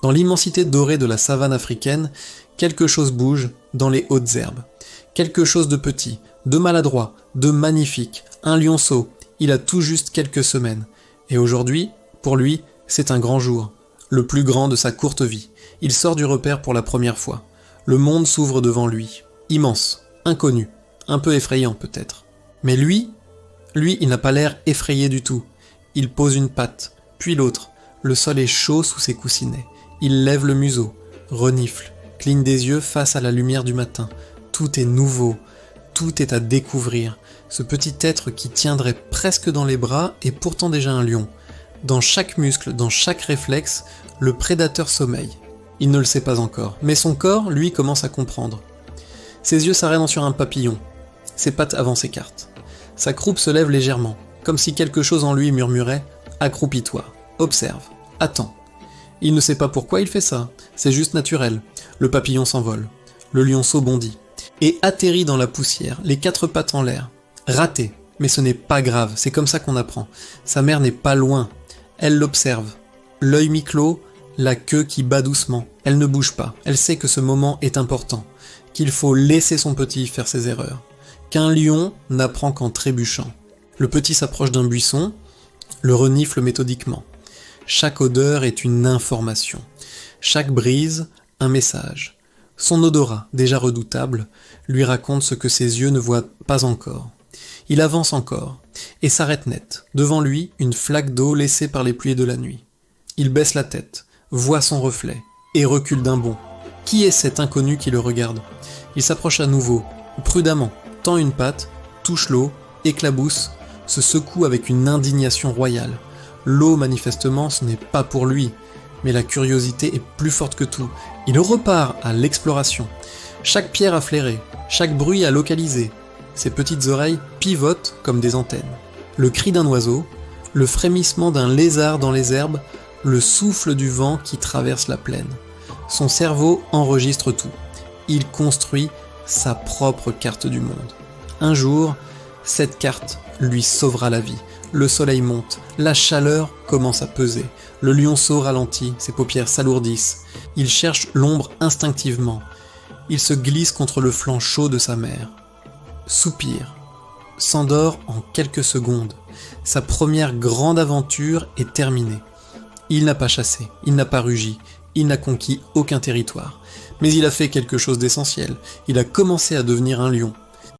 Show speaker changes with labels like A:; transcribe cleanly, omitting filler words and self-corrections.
A: Dans l'immensité dorée de la savane africaine, quelque chose bouge dans les hautes herbes. Quelque chose de petit, de maladroit, de magnifique, un lionceau, il a tout juste quelques semaines. Et aujourd'hui, pour lui, c'est un grand jour, le plus grand de sa courte vie. Il sort du repère pour la première fois. Le monde s'ouvre devant lui, immense, inconnu, un peu effrayant peut-être. Mais lui, il n'a pas l'air effrayé du tout. Il pose une patte, puis l'autre. Le sol est chaud sous ses coussinets. Il lève le museau, renifle, cligne des yeux face à la lumière du matin. Tout est nouveau, tout est à découvrir. Ce petit être qui tiendrait presque dans les bras est pourtant déjà un lion. Dans chaque muscle, dans chaque réflexe, le prédateur sommeille. Il ne le sait pas encore, mais son corps, lui, commence à comprendre. Ses yeux s'arrêtent sur un papillon. Ses pattes avant s'écartent. Sa croupe se lève légèrement, comme si quelque chose en lui murmurait « Accroupis-toi, observe, attends ». Il ne sait pas pourquoi il fait ça, c'est juste naturel. Le papillon s'envole. Le lionceau bondit. Et atterrit dans la poussière, les quatre pattes en l'air. Raté, mais ce n'est pas grave, c'est comme ça qu'on apprend. Sa mère n'est pas loin. Elle l'observe. L'œil mi-clos, la queue qui bat doucement. Elle ne bouge pas. Elle sait que ce moment est important. Qu'il faut laisser son petit faire ses erreurs. Qu'un lion n'apprend qu'en trébuchant. Le petit s'approche d'un buisson, le renifle méthodiquement. Chaque odeur est une information. Chaque brise, un message. Son odorat, déjà redoutable, lui raconte ce que ses yeux ne voient pas encore. Il avance encore, et s'arrête net. Devant lui, une flaque d'eau laissée par les pluies de la nuit. Il baisse la tête, voit son reflet, et recule d'un bond. Qui est cet inconnu qui le regarde? Il s'approche à nouveau, prudemment, tend une patte, touche l'eau, éclabousse, se secoue avec une indignation royale. L'eau, manifestement, ce n'est pas pour lui, mais la curiosité est plus forte que tout. Il repart à l'exploration. Chaque pierre à flairer, chaque bruit à localiser. Ses petites oreilles pivotent comme des antennes. Le cri d'un oiseau, le frémissement d'un lézard dans les herbes, le souffle du vent qui traverse la plaine. Son cerveau enregistre tout. Il construit sa propre carte du monde. Un jour, cette carte lui sauvera la vie. Le soleil monte, la chaleur commence à peser. Le lionceau ralentit, ses paupières s'alourdissent. Il cherche l'ombre instinctivement. Il se glisse contre le flanc chaud de sa mère. Soupire. S'endort en quelques secondes. Sa première grande aventure est terminée. Il n'a pas chassé, il n'a pas rugi, il n'a conquis aucun territoire. Mais il a fait quelque chose d'essentiel. Il a commencé à devenir un lion.